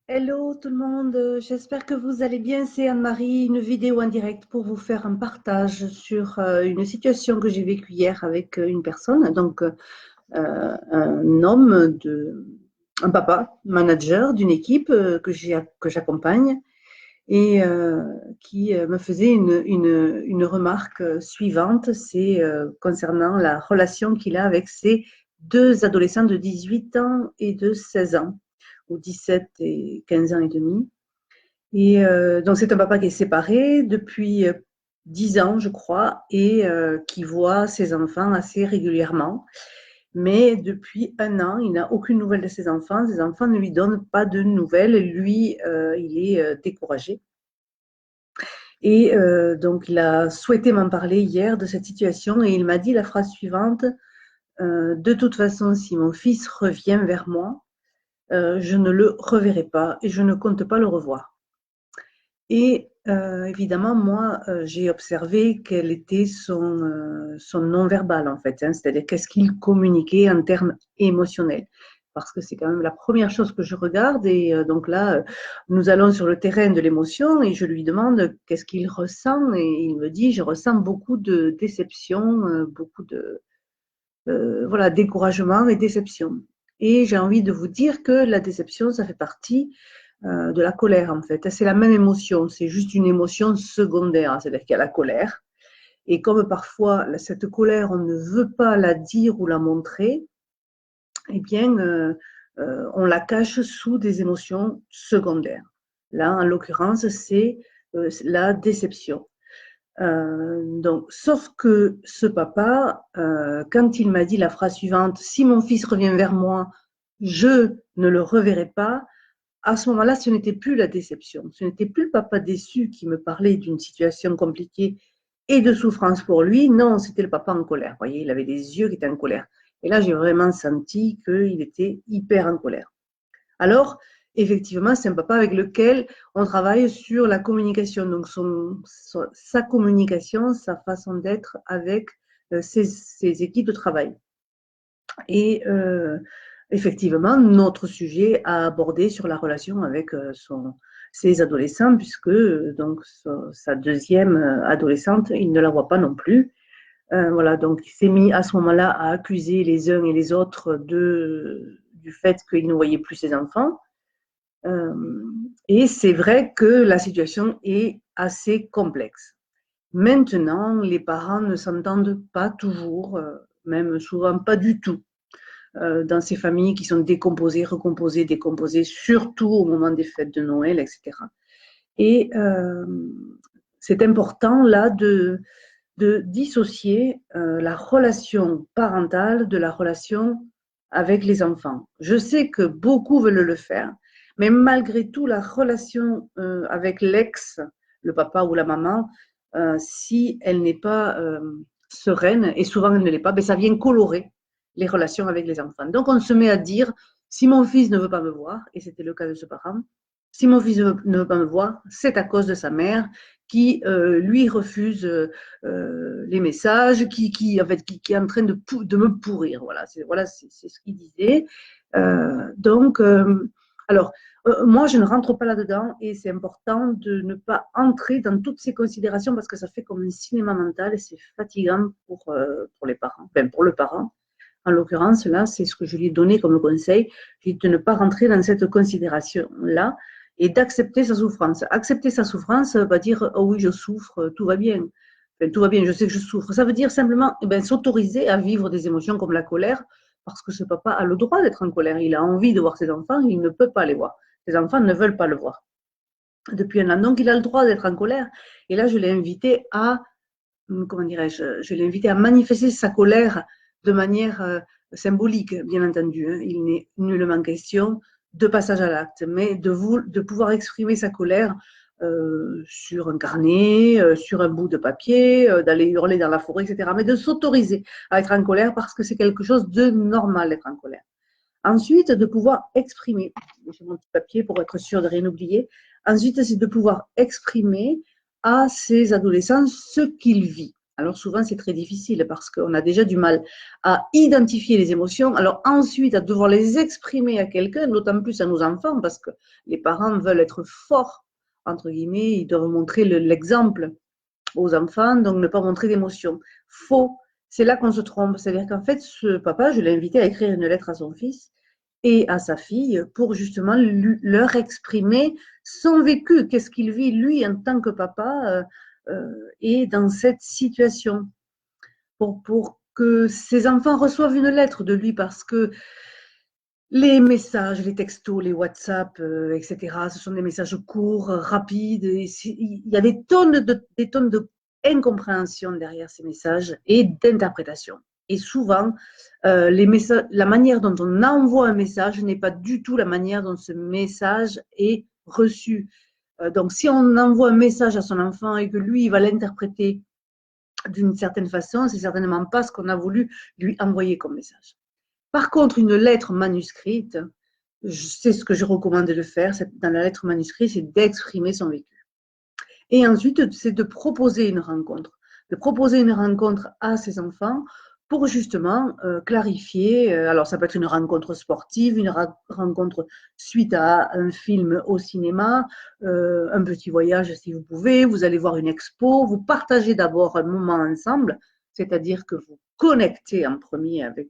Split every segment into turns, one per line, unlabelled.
Hello tout le monde, j'espère que vous allez bien. C'est Anne-Marie, une vidéo en direct pour vous faire un partage sur une situation que j'ai vécue hier avec une personne, un homme, un papa, manager d'une équipe que j'accompagne et qui me faisait une remarque suivante, c'est concernant la relation qu'il a avec ses deux adolescents de 18 ans et de 16 ans, ou 17 et 15 ans et demi. Et donc, c'est un papa qui est séparé depuis 10 ans, je crois, et qui voit ses enfants assez régulièrement. Mais depuis un an, il n'a aucune nouvelle de ses enfants. Ses enfants ne lui donnent pas de nouvelles. Lui, il est découragé. Et donc, il a souhaité m'en parler hier de cette situation et il m'a dit la phrase suivante. De toute façon, si mon fils revient vers moi, je ne le reverrai pas et je ne compte pas le revoir. Et évidemment, moi, j'ai observé quel était son non-verbal, en fait, hein, c'est-à-dire qu'est-ce qu'il communiquait en termes émotionnels. Parce que c'est quand même la première chose que je regarde. Et donc là, nous allons sur le terrain de l'émotion et je lui demande qu'est-ce qu'il ressent. Et il me dit, je ressens beaucoup de déception, beaucoup de voilà, découragement et déception. Et j'ai envie de vous dire que la déception, ça fait partie de la colère, en fait. C'est la même émotion, c'est juste une émotion secondaire, c'est-à-dire qu'il y a la colère. Et comme parfois, cette colère, on ne veut pas la dire ou la montrer, eh bien, on la cache sous des émotions secondaires. Là, en l'occurrence, c'est la déception. Donc, sauf que ce papa, quand il m'a dit la phrase suivante, si mon fils revient vers moi, je ne le reverrai pas, à ce moment-là, ce n'était plus la déception. Ce n'était plus le papa déçu qui me parlait d'une situation compliquée et de souffrance pour lui. Non, c'était le papa en colère. Vous voyez, il avait des yeux qui étaient en colère. Et là, j'ai vraiment senti qu'il était hyper en colère. Alors, effectivement, c'est un papa avec lequel on travaille sur la communication. Donc, sa communication, sa façon d'être avec ses équipes de travail. Et effectivement, notre sujet à aborder sur la relation avec ses adolescents, puisque donc sa deuxième adolescente, il ne la voit pas non plus. Voilà, donc il s'est mis à ce moment-là à accuser les uns et les autres du fait qu'il ne voyait plus ses enfants. Euh, et c'est vrai que la situation est assez complexe. Maintenant, les parents ne s'entendent pas toujours, même souvent pas du tout, dans ces familles qui sont décomposées, recomposées, décomposées, surtout au moment des fêtes de Noël, etc. Et c'est important là de dissocier la relation parentale de la relation avec les enfants. Je sais que beaucoup veulent le faire, mais malgré tout, la relation avec l'ex, le papa ou la maman, si elle n'est pas sereine, et souvent elle ne l'est pas, ben ça vient colorer les relations avec les enfants. Donc on se met à dire, si mon fils ne veut pas me voir, et c'était le cas de ce parent, si mon fils ne veut pas me voir, c'est à cause de sa mère qui lui refuse les messages, en fait, qui est en train de me pourrir. Voilà, c'est ce qu'il disait. Donc, alors, moi, je ne rentre pas là-dedans et c'est important de ne pas entrer dans toutes ces considérations parce que ça fait comme un cinéma mental et c'est fatigant pour les parents, enfin, pour le parent. En l'occurrence, là, c'est ce que je lui ai donné comme conseil, de ne pas rentrer dans cette considération-là et d'accepter sa souffrance. Accepter sa souffrance, ça ne veut pas dire oh oui, je souffre, tout va bien. Enfin, tout va bien, je sais que je souffre. Ça veut dire simplement s'autoriser à vivre des émotions comme la colère, parce que ce papa a le droit d'être en colère. Il a envie de voir ses enfants, il ne peut pas les voir. Ses enfants ne veulent pas le voir depuis un an. Donc, il a le droit d'être en colère. Et là, je l'ai invité à, comment dirais-je, je l'ai invité à manifester sa colère de manière symbolique, bien entendu. Hein. Il n'est nullement question de passage à l'acte, mais de pouvoir exprimer sa colère sur un carnet, sur un bout de papier, d'aller hurler dans la forêt, etc. Mais de s'autoriser à être en colère parce que c'est quelque chose de normal d'être en colère. Ensuite, de pouvoir exprimer, j'ai mon petit papier pour être sûr de rien oublier. Ensuite, c'est de pouvoir exprimer à ces adolescents ce qu'ils vivent. Alors souvent, c'est très difficile parce qu'on a déjà du mal à identifier les émotions. Alors ensuite, à devoir les exprimer à quelqu'un, d'autant plus à nos enfants, parce que les parents veulent être forts, entre guillemets, ils doivent montrer l'exemple aux enfants, donc ne pas montrer d'émotions. Faux. C'est là qu'on se trompe. C'est-à-dire qu'en fait, ce papa, je l'ai invité à écrire une lettre à son fils et à sa fille pour justement leur exprimer son vécu, qu'est-ce qu'il vit lui en tant que papa et dans cette situation, pour que ses enfants reçoivent une lettre de lui, parce que les messages, les textos, les WhatsApp, etc., ce sont des messages courts, rapides. Il y a des tonnes d'incompréhension derrière ces messages et d'interprétation. Et souvent, la manière dont on envoie un message n'est pas du tout la manière dont ce message est reçu. Donc, si on envoie un message à son enfant et que lui, il va l'interpréter d'une certaine façon, c'est certainement pas ce qu'on a voulu lui envoyer comme message. Par contre, une lettre manuscrite, c'est ce que je recommande de faire dans la lettre manuscrite, c'est d'exprimer son vécu. Et ensuite, c'est de proposer une rencontre. De proposer une rencontre à ses enfants pour justement clarifier. Alors, ça peut être une rencontre sportive, une rencontre suite à un film au cinéma, un petit voyage si vous pouvez, vous allez voir une expo, vous partagez d'abord un moment ensemble, c'est-à-dire que vous connectez en premier avec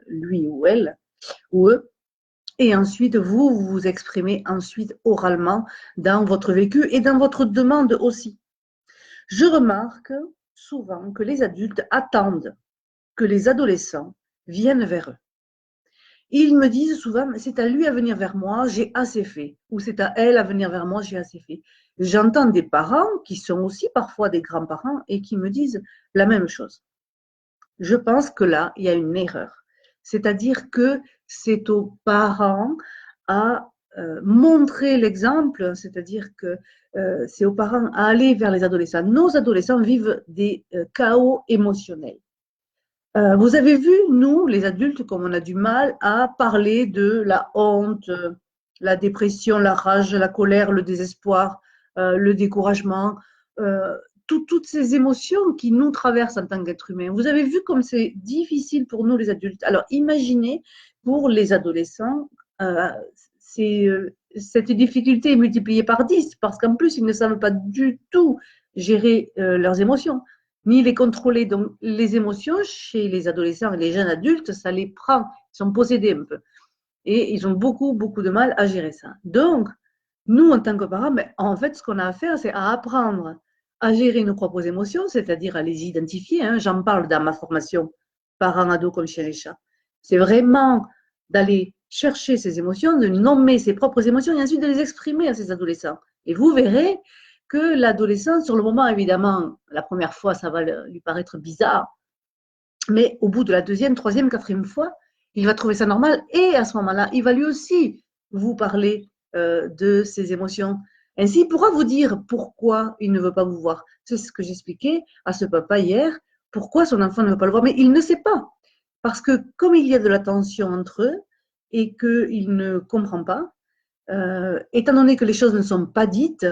lui ou elle, ou eux, et ensuite vous vous exprimez ensuite oralement dans votre vécu et dans votre demande aussi. Je remarque souvent que les adultes attendent que les adolescents viennent vers eux. Ils me disent souvent, c'est à lui à venir vers moi, j'ai assez fait. Ou c'est à elle à venir vers moi, j'ai assez fait. J'entends des parents qui sont aussi parfois des grands-parents et qui me disent la même chose. Je pense que là, il y a une erreur. C'est-à-dire que c'est aux parents à montrer l'exemple, c'est-à-dire que c'est aux parents à aller vers les adolescents. Nos adolescents vivent des chaos émotionnels. Vous avez vu, nous, les adultes, comme on a du mal à parler de la honte, la dépression, la rage, la colère, le désespoir, le découragement, toutes ces émotions qui nous traversent en tant qu'êtres humains. Vous avez vu comme c'est difficile pour nous, les adultes. Alors, imaginez pour les adolescents, cette difficulté est multipliée par 10, parce qu'en plus, ils ne savent pas du tout gérer leurs émotions ni les contrôler. Donc, les émotions chez les adolescents et les jeunes adultes, ça les prend. Ils sont possédés un peu. Et ils ont beaucoup, beaucoup de mal à gérer ça. Donc, nous, en tant que parents, ben, en fait, ce qu'on a à faire, c'est à apprendre à gérer nos propres émotions, c'est-à-dire à les identifier. Hein. J'en parle dans ma formation parents-ados comme chien et chat. C'est vraiment d'aller chercher ses émotions, de nommer ses propres émotions et ensuite de les exprimer à ces adolescents. Et vous verrez que l'adolescent, sur le moment, évidemment, la première fois, ça va lui paraître bizarre, mais au bout de la deuxième, troisième, quatrième fois, il va trouver ça normal et à ce moment-là, il va lui aussi vous parler de ses émotions. Ainsi, il pourra vous dire pourquoi il ne veut pas vous voir. C'est ce que j'expliquais à ce papa hier, pourquoi son enfant ne veut pas le voir, mais il ne sait pas. Parce que comme il y a de la tension entre eux et qu'il ne comprend pas, étant donné que les choses ne sont pas dites,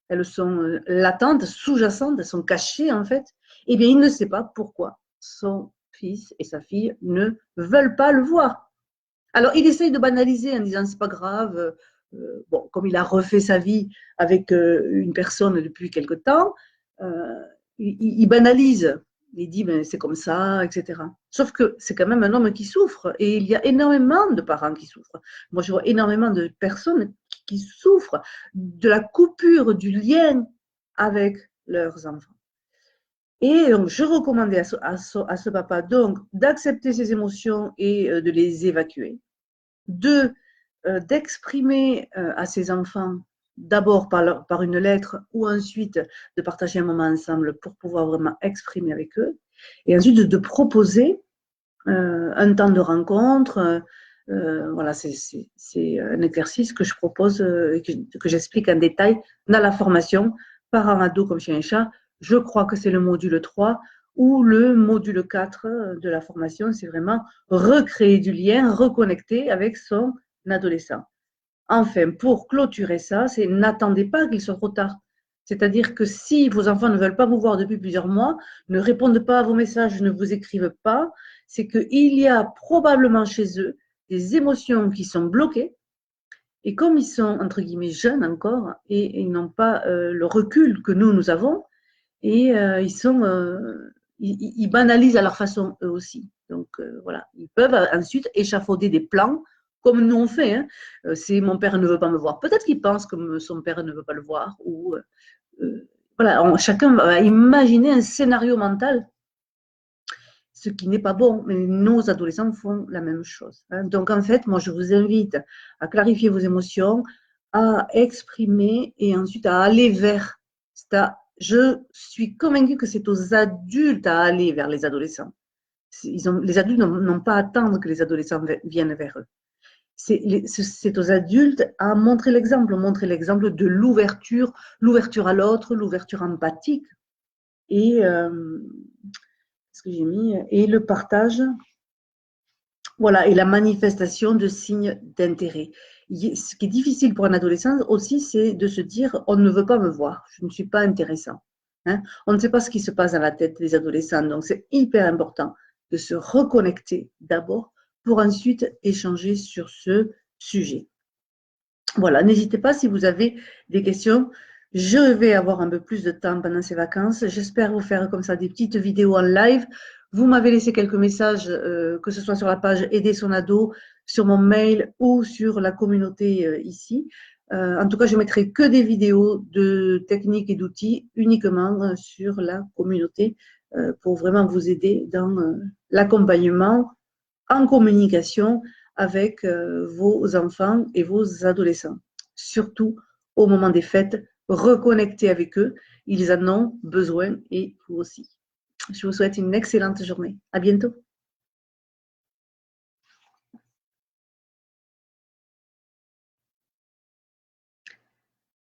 elles sont latentes, sous-jacentes, elles sont cachées en fait, eh bien il ne sait pas pourquoi son fils et sa fille ne veulent pas le voir. Alors il essaye de banaliser en disant c'est pas grave, bon, comme il a refait sa vie avec une personne depuis quelque temps, il banalise. Il dit ben, c'est comme ça, etc. Sauf que c'est quand même un homme qui souffre et il y a énormément de parents qui souffrent. Moi, je vois énormément de personnes qui souffrent de la coupure du lien avec leurs enfants. Et donc, je recommandais à ce papa donc d'accepter ses émotions et de les évacuer. D'exprimer à ses enfants d'abord par une lettre ou ensuite de partager un moment ensemble pour pouvoir vraiment exprimer avec eux. Et ensuite de proposer un temps de rencontre. Voilà, c'est un exercice que je propose et que j'explique en détail dans la formation Parents ados comme chien et chat. Je crois que c'est le module 3 ou le module 4 de la formation, c'est vraiment recréer du lien, reconnecter avec son adolescent. Enfin, pour clôturer ça, c'est n'attendez pas qu'il soit trop tard. C'est-à-dire que si vos enfants ne veulent pas vous voir depuis plusieurs mois, ne répondent pas à vos messages, ne vous écrivent pas, c'est qu'il y a probablement chez eux des émotions qui sont bloquées. Et comme ils sont, entre guillemets, jeunes encore, et ils n'ont pas le recul que nous avons, et ils banalisent à leur façon eux aussi. Donc voilà, ils peuvent ensuite échafauder des plans comme nous on fait. Hein. C'est mon père ne veut pas me voir. Peut-être qu'il pense que son père ne veut pas le voir. Ou voilà, chacun va imaginer un scénario mental, ce qui n'est pas bon. Mais nos adolescents font la même chose. Hein. Donc en fait, moi je vous invite à clarifier vos émotions, à exprimer et ensuite à aller vers. Je suis convaincue que c'est aux adultes à aller vers les adolescents. Les adultes n'ont pas à attendre que les adolescents viennent vers eux. C'est aux adultes à montrer l'exemple de l'ouverture à l'autre, l'ouverture empathique et ce que j'ai mis et le partage. Voilà, et la manifestation de signes d'intérêt. Ce qui est difficile pour un adolescent aussi, c'est de se dire on ne veut pas me voir, je ne suis pas intéressant. Hein. On ne sait pas ce qui se passe dans la tête des adolescents, donc c'est hyper important de se reconnecter d'abord pour ensuite échanger sur ce sujet. Voilà, n'hésitez pas si vous avez des questions. Je vais avoir un peu plus de temps pendant ces vacances. J'espère vous faire comme ça des petites vidéos en live. Vous m'avez laissé quelques messages, que ce soit sur la page Aider son ado, sur mon mail ou sur la communauté ici. En tout cas, je mettrai que des vidéos de techniques et d'outils uniquement sur la communauté pour vraiment vous aider dans l'accompagnement en communication avec vos enfants et vos adolescents. Surtout au moment des fêtes, reconnectez avec eux. Ils en ont besoin et vous aussi. Je vous souhaite une excellente journée. À bientôt.